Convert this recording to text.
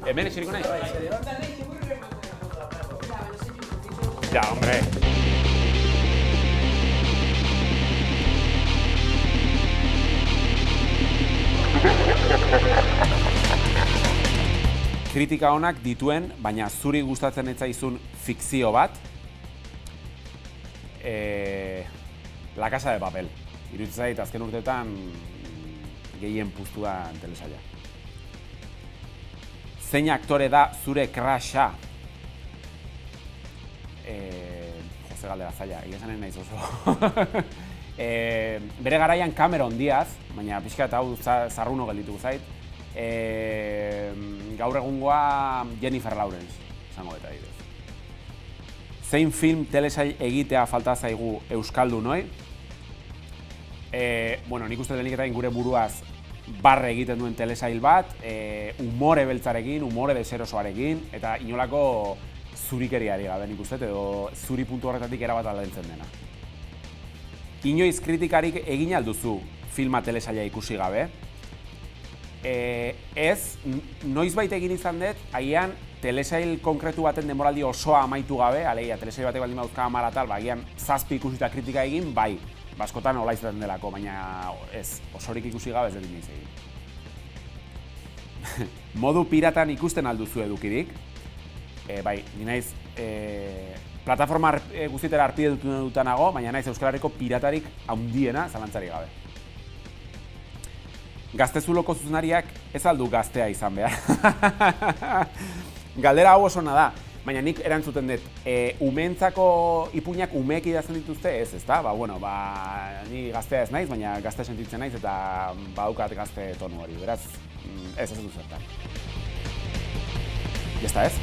Hemen esiriko nahi? Ja, hombre. Kritika onak dituen, baina zuri gustatzen ez zaizun fikzio bat, La Casa de Papel. Iruditzen zait, azken urteetan gehien puztu da telesaila. Zein aktore da zure crusha? Jose galdera zaila, egia esanen naiz oso. Bere garaian Cameron Diaz, baina pixka eta hau zarruno gelditu zait. Gaur egungoa Jennifer Lawrence, esango eta idez. Zein film telesail egitea falta zaigu euskaldunoi? Bueno, nik uste denik eta gure buruaz barre egiten duen telesail bat, umore beltzarekin, umore deserosoarekin, eta inolako zurikeriari gabe nik uste, edo zuri puntu horretatik erabat aldentzen dena. Inoiz kritikarik egin alduzu filma telesaila ikusi gabe? Ez, noizbait egin izan dut, agian telesail konkretu baten denboraldi osoa amaitu gabe, alegia, telesail batek baldin baduzka amara tal, agian 7 ikusita kritika egin, bai, askotan hola izaten delako, baina ez, osorik ikusi gabe ez dut inoiz egin. Modu piratan ikusten alduzu edukirik, bai, ni naiz plataforma guztietara arpide dutanago, baina naiz Euskal Herriko piratarik handiena zalantzarik gabe. Gaztezuloko zuzendariak ez aldu gaztea izan behar. Galdera hau oso ona da, baina nik erantzuten dut, umeentzako ipuinak umeek idazten dituzte ez, ezta? Bueno, ni gaztea ez naiz, baina gazte sentitzen naiz eta badaukat gazte tonu hori, beraz, ez dut zertan. Ya está, ez?